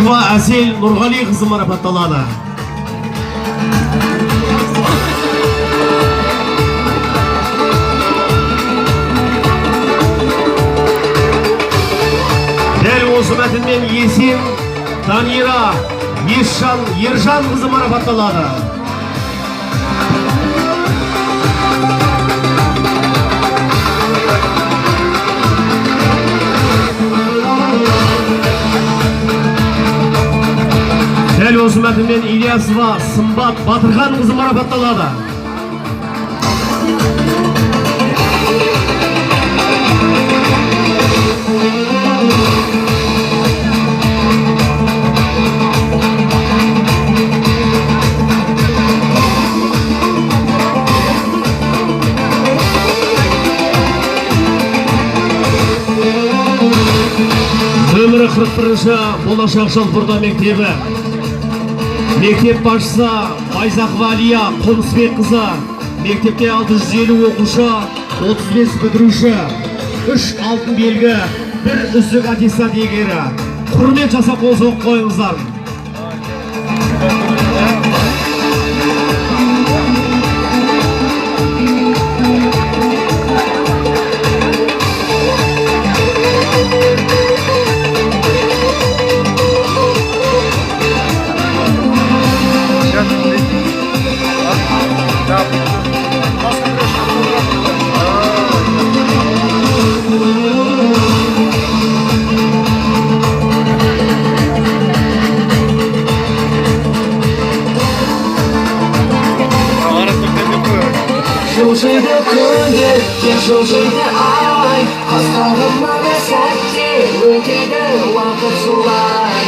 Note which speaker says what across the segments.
Speaker 1: Шаква Әсел Нұрғали қызы марапатталады. Дәл осы мәтінмен Есен Танира Ержан қызы марапатталады. Дәл осы мәтінмен Ильясова Сымбат Батырхан қызы марапатталады. Нөмірі 41-ші Болашақ Жалпырда мектебі. Мектеп басшысы Байзақова Алия Қонысбек қызы. Мектепте 650 оқушы, 35 бітіруші, 3 алтын белгі, 1 үздік аттестат иегері. Құрмет жасап қол соғып қойыңыздар.
Speaker 2: Жылжиды күндер, жылжиды ай, қастарымдағы сәтте өтеді уақыт солай.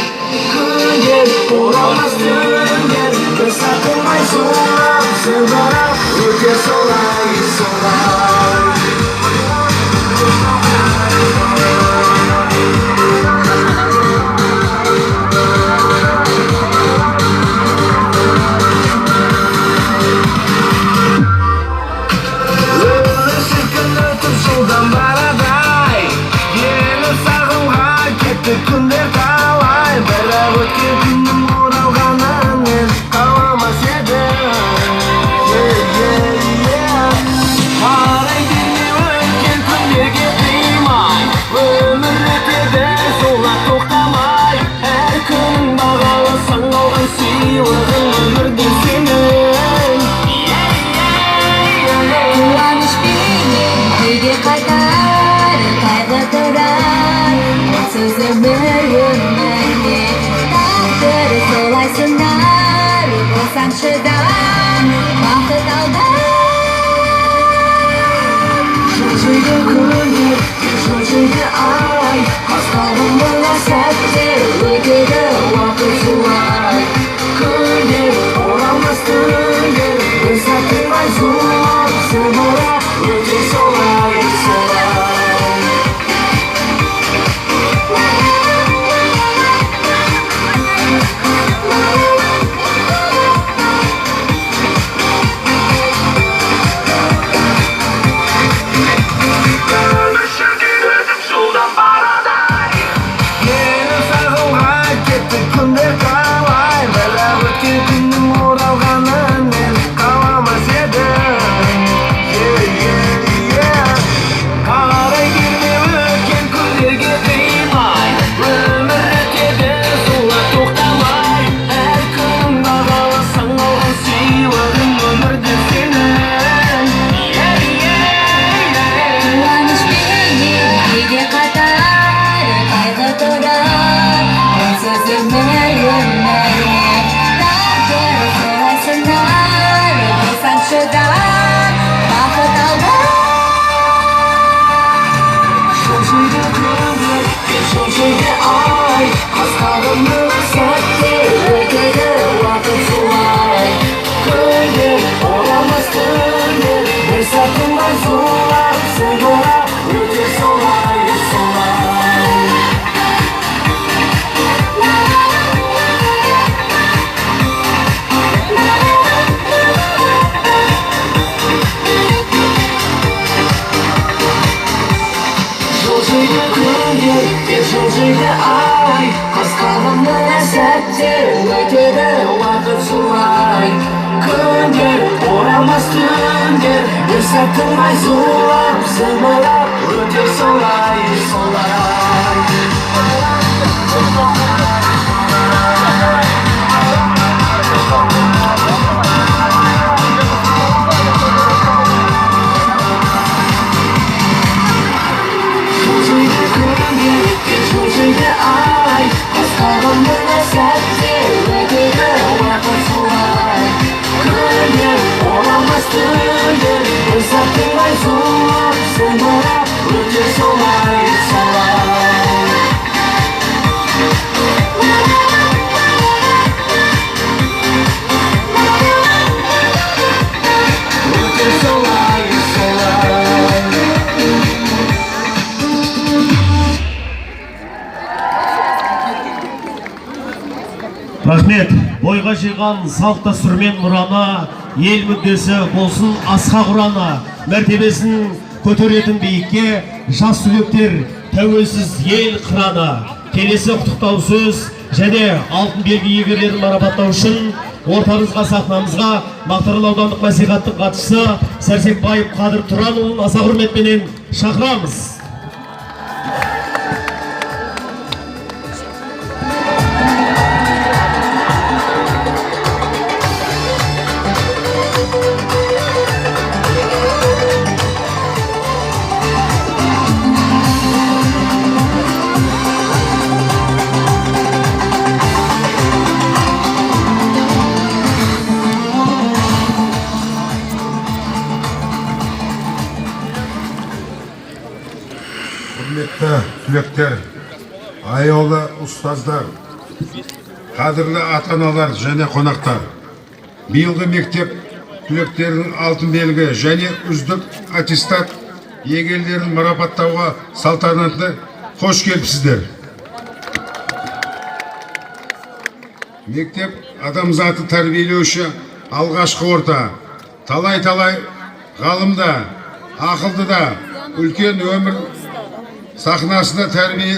Speaker 2: Күндер, оралмас түндер, біз сатылмай зулап, сыбырап өте солай, солай. Күндер талай, бірақ өткен күннің оралғанын мен қаламас едім. Қарай берме өткен күндерге қимай, өмір өтеді солар тоқтамай. Әр күнің бағалы саңлауған сыйлығың өмірдің сенің.
Speaker 3: Қуанышпенен күйге қайтар, қайғы тұрар. Сөзімір өмірге тағдыры солай сынар. Болсаң шыдам, бақыт алдан.
Speaker 2: Жылжиды күндер, жылжиды ай, қастарымдағы сәтте өтеді уақыт солай. Күндер, оралмас түндер, біз сатылмай зулап, сыбырап өте солай, солай. Жылжиды күндер, жылжиды ай, қасқағанды sәттер өтеді уақыт солай күндер оралмас түндер бір сәттімай зулап зымырап өтер солай Жылжиды ай басқарған мына сәттер өтеді уақыт солай күндер оралмас түндер бір сәттімай зулап зымырап өтер солай
Speaker 1: Рахмет, бойға жиған салт дәстүрмен мұраны, ел мүддесі болсын асқақ ұраны, мәртебесін көтеретін биікке жас түлектер тәуелсіз ел қыраны. Келесі құттықтау сөз және алтын белгі иегерлерін марапаттау үшін ортамызға сахнамызға Мақтаарал аудандық мәслихаттың хатшысы Сәрсекбаев Қадыр Тұранұлын аса құрметпенен шақырамыз.
Speaker 4: Құрметті түлектер, аяулы ұстаздар, қадірлі ата-аналар және қонақтар. Биылғы мектеп түлектерінің алтын белгі және үздік аттестат иегерлерін марапаттауға салтанатты қош келіпсіздер. Мектеп адамзаты тәрбиелеуші алғашқы орта. Талай-талай ғалымда, ақылдыда, үлкен өмір сахнасында тәрбие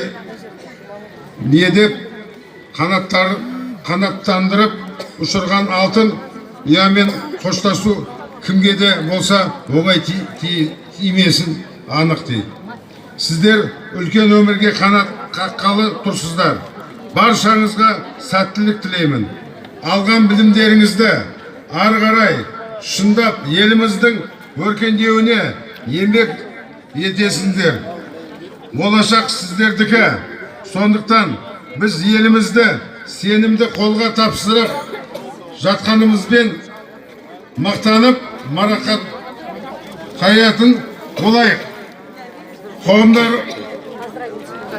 Speaker 4: недеп қанаттандырып ұшырған алтын ұямен қоштасу кімге де болса оңай тимесін анық дейді. Сіздер үлкен өмірге қанат қаққалы тұрсыздар. Баршаңызға сәттілік тілеймін. Алған білімдеріңізді ары қарай шындап еліміздің өркендеуіне еңбек етесіңдер. Болашақ сіздердікі. Сондықтан біз елімізді сенімді қолға тапсырып жатқанымызбен мақтанып марапат қаятын болайық.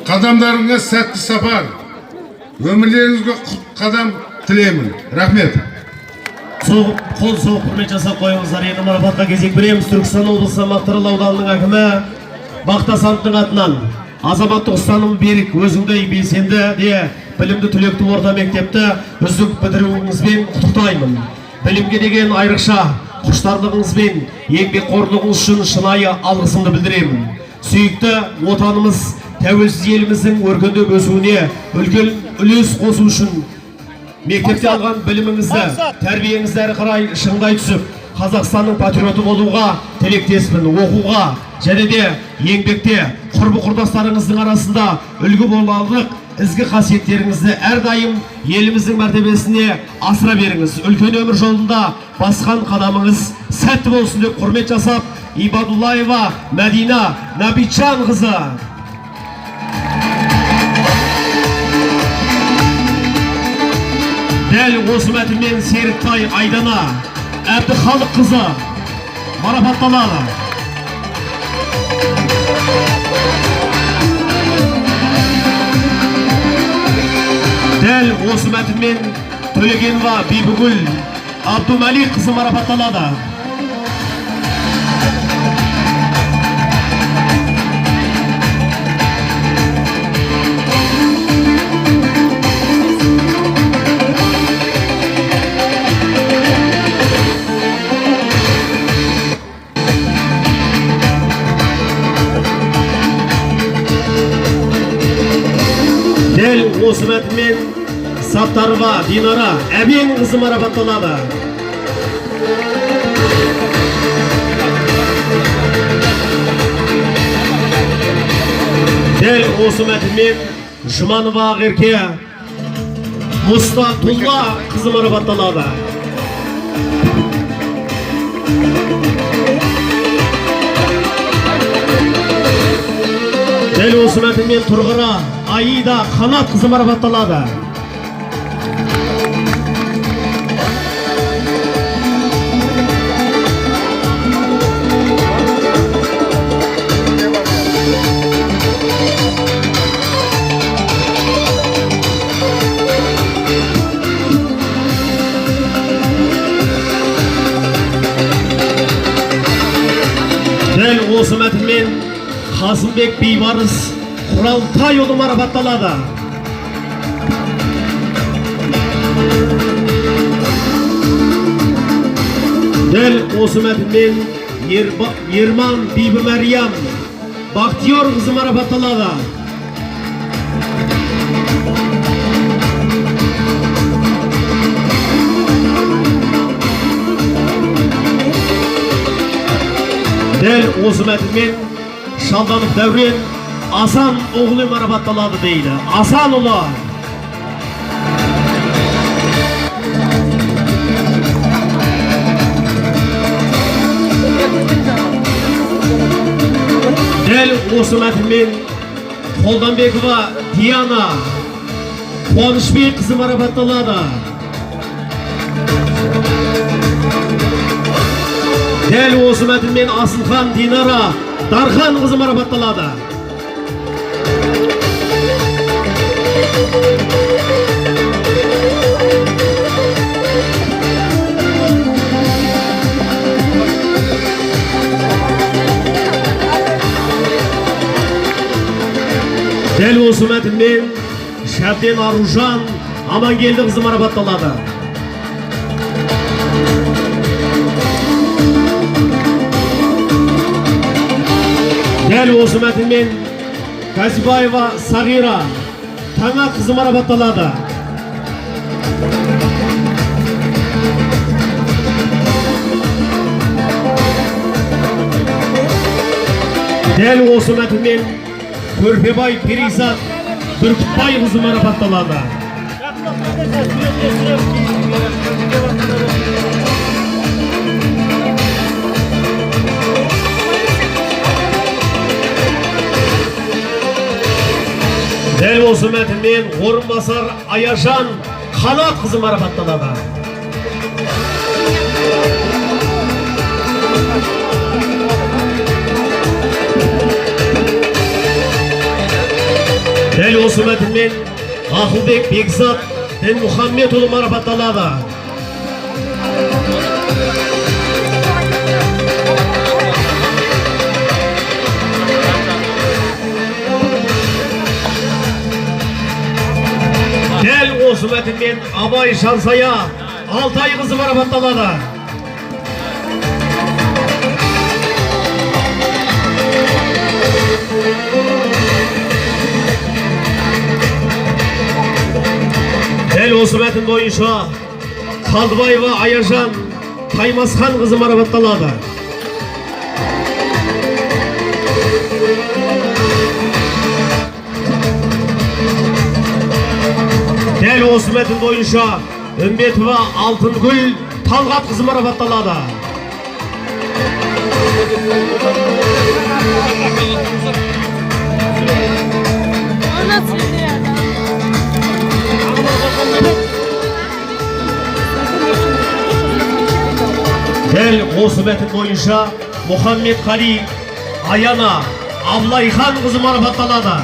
Speaker 4: Қадамдарыңа сәтті сапар. Өмірлеріңізге қадам тілеймін. Рахмет.
Speaker 1: Қол соғып құрмет жасап қойыңыздар. Енді марапатқа кезек береміз. Түркістан облысы Мақтаарал ауданының әкімі Бақтасановтың атынан азаматтық ұстаным берік, өзіңдей белсенді де білімді түлекті орта мектепті үздік бітіруіңізбен құттықтаймын. Білімге деген айрықша құштарлығыңызбен еңбекқорлығыңыз үшін шынайы алғысымды білдіремін. Сүйікті отанымыз тәуелсіз еліміздің өркендеп өсуіне үлкен үлес қосу үшін мектепте алған біліміңізді, тәрбиеңізді әрі қарай шыңдай түсіп, Қазақстанның патриоты болуға тілектеспін. Оқуға және де еңбекте құрбы құрдастарыңыздың арасында үлгі боларлық ізгі қасиеттеріңізді әрдайым еліміздің мәртебесіне асыра беріңіз. Үлкен өмір жолында басқан қадамыңыз сәтті болсын деп құрмет жасап, Ибадуллаева Мәдина Набичан қызы. Дәл осы мәтінмен Серікбай Айдана Әбдіхалық қызы марапатталады. Дәл осы мәтінмен Төлегенова Бибігүл Абдумәлик қызы марапатталады. Дәл осы мәтінмен Саттарова Динара Әбен қызы марапатталады. Дәл осы мәтінмен Жұманова Ақерке Мұстатулла қызы марапатталады. Дәл осы мәтінмен Тұрғыра Аида Қанат қызы марапатталады. Дәл осы мәтінмен Қасымбек Бейбарыс Құралтайұлы марапатталады. Дәл осы мәтінмен Ерман Бибі Мәриям Бақтияр қызы марапатталады. Дәл осы мәтінмен Шалданов Дәурен Асан оғылы марапатталады дейді. Асан ұлы. Дәл осы мәтінмен Қолданбекова Диана Қуанышбек қызы марапатталады. Дәл осы мәтінмен Асылхан Динара Дархан қызы марапатталады. Дәл осы мәтінмен Шәбден Аружан Амангелді қызы марапатталады. Дәл осы мәтінмен Казибаева Сағира Таңа қызы марапатталады. Дәл осы мәтінмен Көрпебай Перизат Бүркітбай қызы марапатталады. Дәл осы мәтінмен орынбасар Аяжан Қанат қызы марапатталады. Дәл осы мәтінмен Ақылбек Бекзат Дінмұхаммедұлы марапатталады. Дәл осы мәтінмен Абай Жансая Алтай қызы марапатталады. Дәл осы мәтін бойынша Қалдыбаева Аяжан Таймасхан қызы марапатталады. Дәл осы мәтін бойынша Үмбетова Алтынгүл Талғат қызы марапатталады. Дәл осы мәтін бойынша Мұхаммед Қали Аяна Абылайхан қызы марапатталады.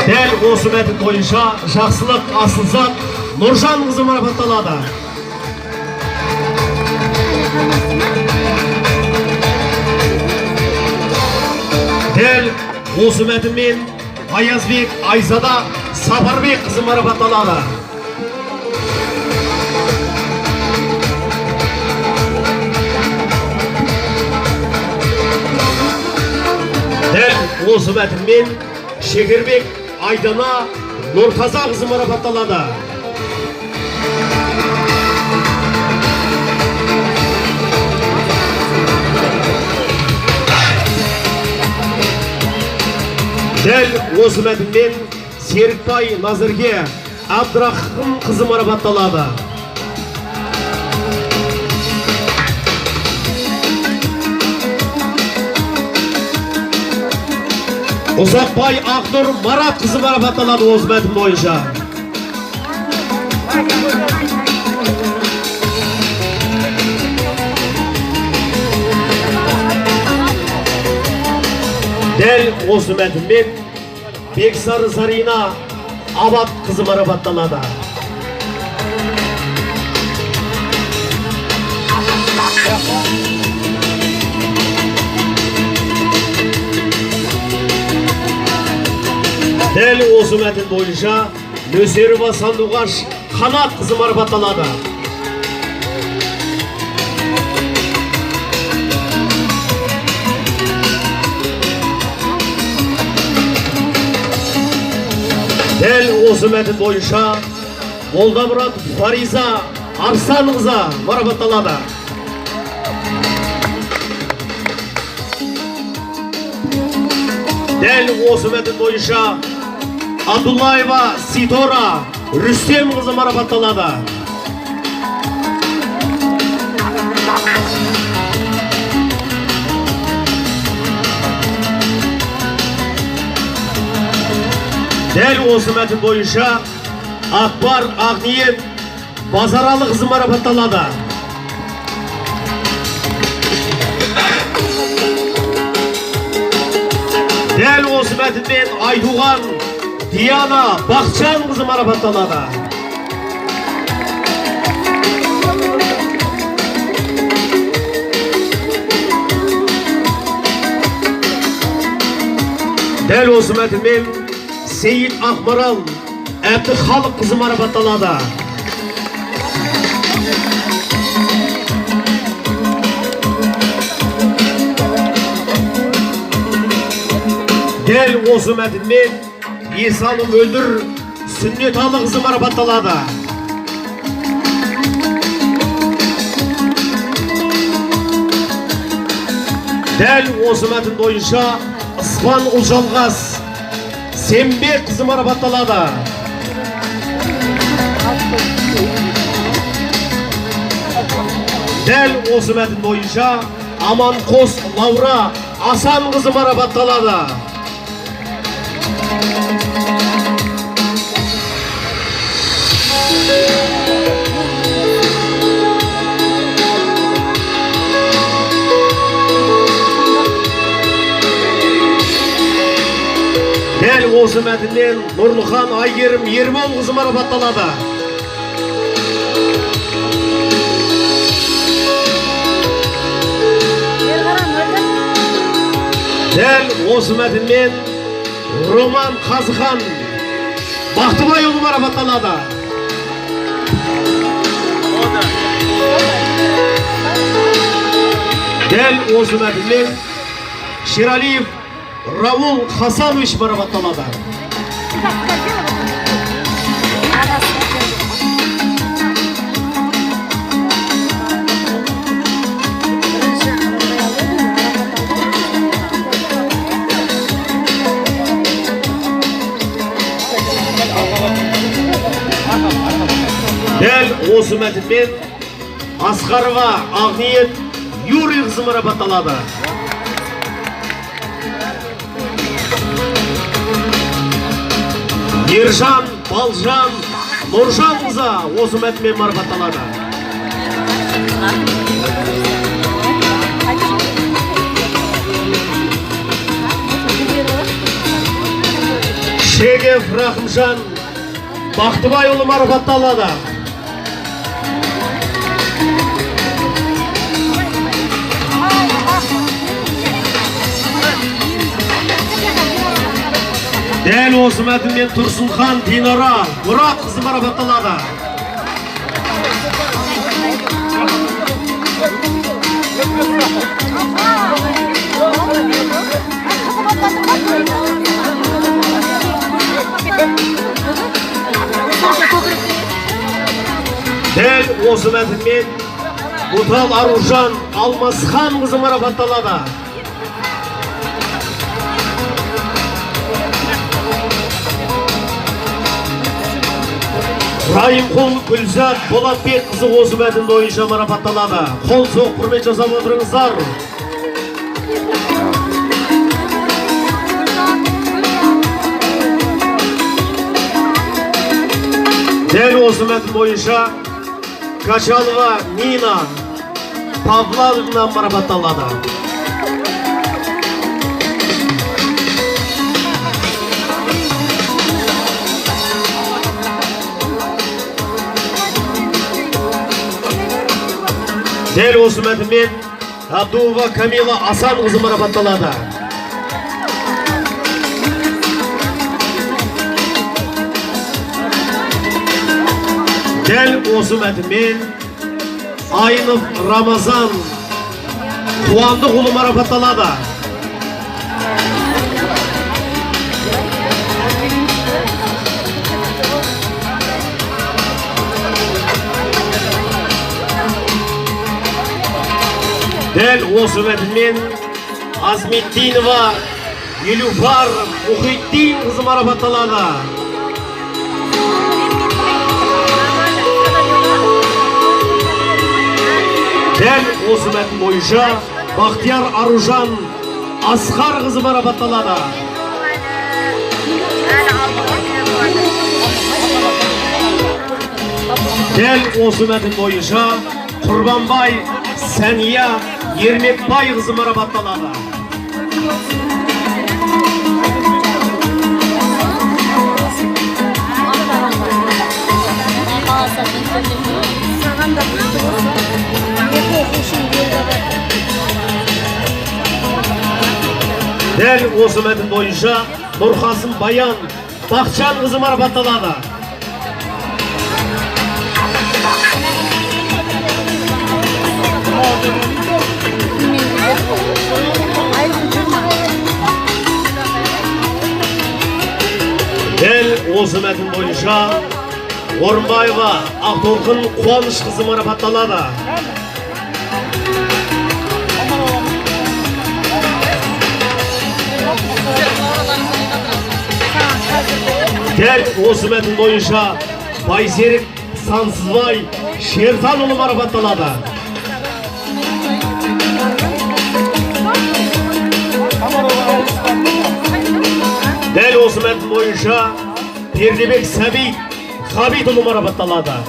Speaker 1: Дәл осы мәтін бойынша Жақсылық Асылзат Нұржан қызы марапатталады. Дәл осы мәтінмен Аязбек Айзада Сапарбек қызы марапатталады. осы мәтінмен Шекербек Айдана Нұртаза қызы марапатталады. Дәл осы мәтінмен Серікбай Назырге Абдрахым қызы марапатталады. Ұзақбай Ақнұр Марат қызы марапатталады осы мәтін бойынша. Дәл осы мәтінмен Бексары Зарина Абат қызы марапатталады. Дәл осы мәтін бойынша Нөсерова Сандуғаш Қанат қызы марапатталады. Дәл осы мәтін бойынша Молдамұрат Фариза Арсан қызы марапатталады. Дәл осы мәтін бойынша Абдуллаева Ситора Рүстем қызы марапатталады. Дәл осы мәтін бойынша Акбар Ақниет Базаралы қызы марапатталады. Дәл осы мәтінмен Айтуған Диана Бақчан қызы марапатталады. Дәл осы мәтінмен Сейіт Ақмарал Әбдіхалық қызы марапатталады. Дәл осы мәтінмен Есалы Мөлдір Сүннеталы қызы марапатталады. Дәл осы мәтін бойынша Ысман Ұлжалғас Сембек қызы марапатталады. Дәл осы мәтін бойынша Аманқос Лаура Асан қызы марапатталады. Дәл осы мәтіннен Нұрлыхан Айгерім Ермол қызы марапатталады. Дәл осы мәтіннен Роман Қазыхан Бақтыбайұлы марапатталады. Дәл осы мәтіннен Шералиев Раул Хасанович марапатталады. Дәл осы мәтінмен Асқарова Ақниет Юрий қызы марапатталады. Ержан Балжан Нұржан қызы осы мәтінмен марапатталады. Шегев Рахымжан Бақтыбайұлы марапатталады. Дәл осы мәтінмен Тұрсынхан Динара Мұрат қызы марапатталады. Дәл осы мәтінмен Мұтал Аружан Алмасхан қызы марапатталады. Райымқұл Гүлзат Болатбек қызы осы мәтін бойынша марапатталады. Қол соқ құрмет жасап отырыңыздар. Дәл осы мәтін бойынша Качалова Нина Павловна марапатталады. Дәл осы мәтінмен Абдуова Камила Асан қызы марапатталады. Дәл осы мәтінмен Айнов Рамазан Қуандықұлы марапатталады. Дәл осы мәтінмен Азметтинова Елуфар Мұхитдин қызы марапатталады. Дәл осы мәтін бойынша Бақтияр Аружан Асқар қызы марапатталады. Дәл осы мәтін бойынша Құрбанбай Сәния Ермекбай қызы марапатталады. Дәл осы мәтін бойынша Нұрқасым Баян Бақчан қызы марапатталады. Дәл осы мәтін бойынша Орынбаева Ақтолқын Қуаныш қызы марапатталады. Дәл осы мәтін бойынша Байсерік Сансызбай Шертанұлы марапатталады. Дәл осы мәтін бойынша Пердебек Сәбит Хабитұлы марапатталады.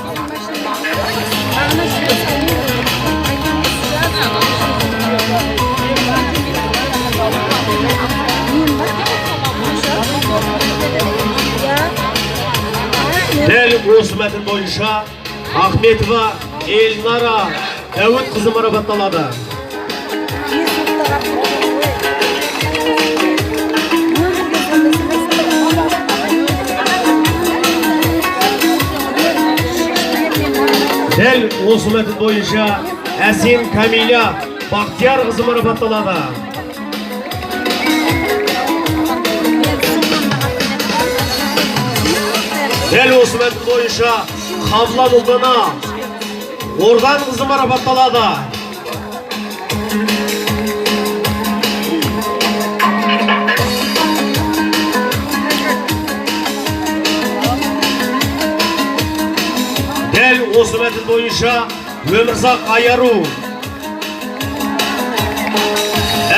Speaker 1: Дәл осы мәтін бойынша Ахметова Эльнара Дәуіт қызы марапатталады. Дәл осы мәтін бойынша Әсен Камиля Бақтияр қызы марапатталады. Дәл осы мәтін бойынша Хавлан ұлдана Ордан қызы марапатталады. Дәл осы мәтін бойынша Өмірзақ Аяру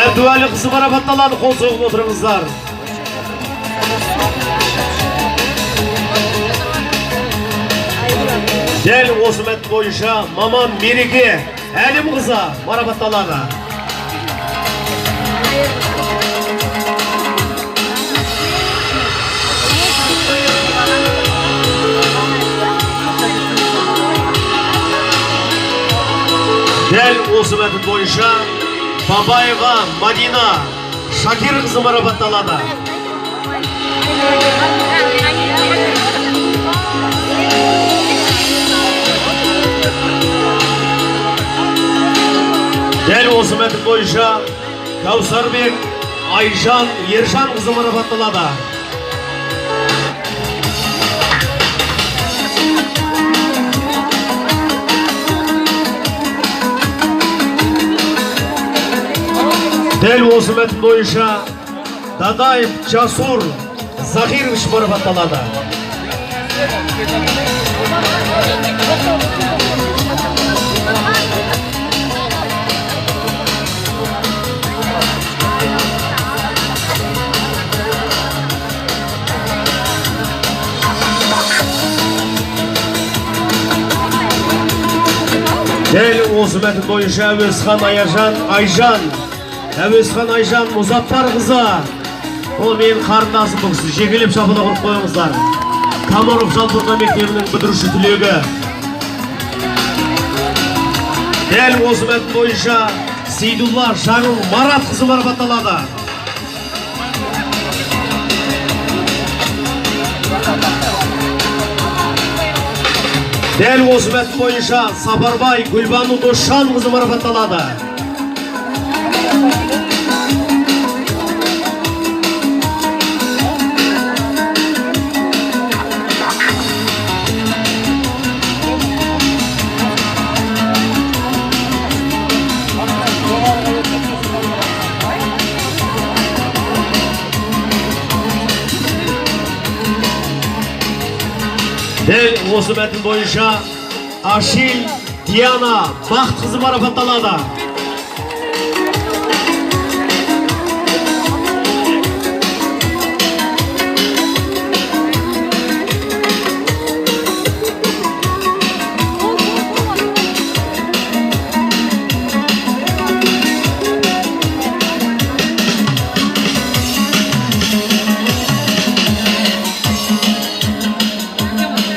Speaker 1: Әбдуәлі қызы марапатталады. Қол соғып отырыңыздар. Дәл осы мәтін бойынша Маман Мереке Әлім қызы марапатталады. Дәл осы мәтін бойынша Бабаева Мадина Шакир қызы марапатталады. Дәл осы мәтін бойынша Каусарбек Айжан Ержан қызы марапатталады. Дәл осы мәтін бойынша Дадаев Жасур Захирович марапатталады. Дәл осы мәтін бойынша Әуезхан Айжан Мұзаппар қызы. Ол менің қарындасым, бұл кісі жекелеп шапына құрып қойыңыздар. Камаров Жалпырда мектебінің бітіруші түлегі. Дәл осы мәтін бойынша Сейдулла Жаңыл Марат қызы марапатталады. Дәл осы мәтін бойынша Сапарбай Гүлбану Досжан қызы марапатталады. Дәл осы мәтін бойынша Ашил Диана Бақыт қызы марапатталады.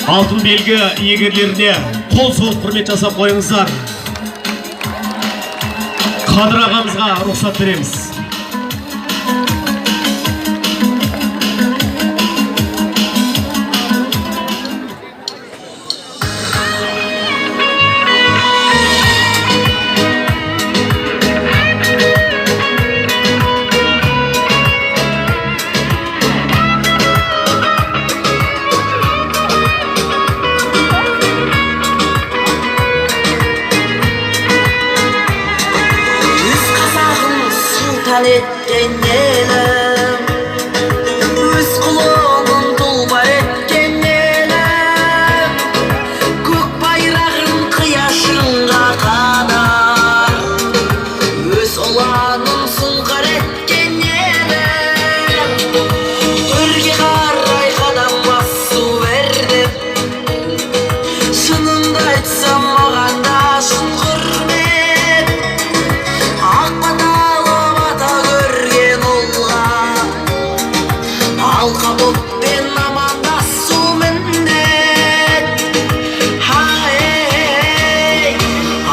Speaker 1: Алтын белгі иегерлеріне қол соғып құрмет жасап қойыңыздар. Қадыр ағамызға рұқсат береміз.
Speaker 5: Etken yelim, öz kulağının tulbar etken yelim, gök bayrağın kıyaşınga kadar, öz olanın sulgar etken yelim, örge qarray qadam basu verdim, şınında aytsam mağanda şın hürmet, Alqaboppen amandassu minnet. Hey,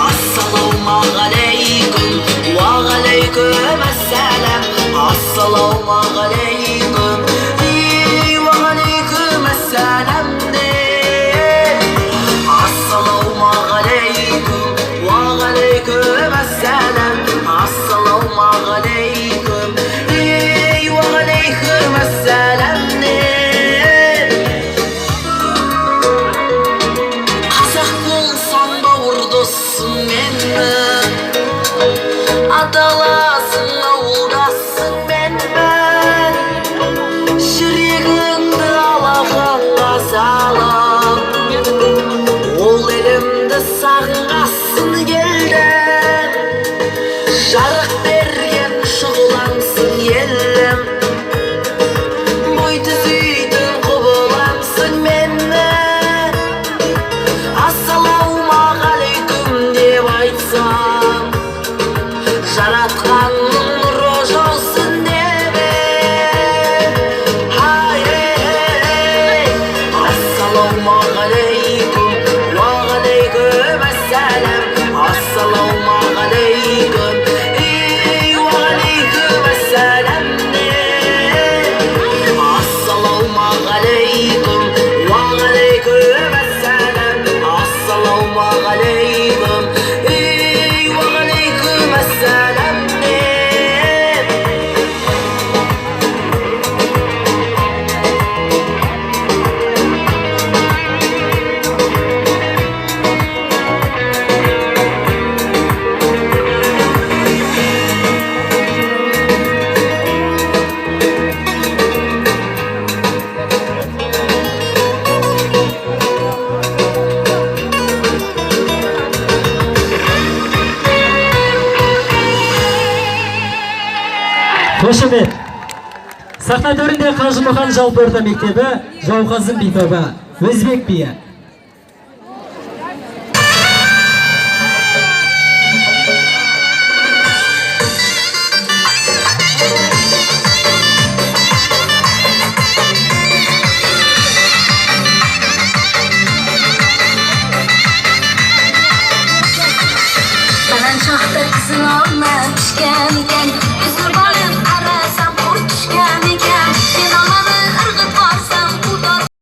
Speaker 5: assalomu alaykum va alaykum assalam. Assalomu alaykum va alaykum assalam. Assalomu alaykum va alaykum assalam. Assalomu alaykum va alaykum assalam. Atalasın, avudasın ben
Speaker 6: Сахна төрінде Қажымұхан жалпы орта мектебі, Жауқазын би тобы, Өзбек биі.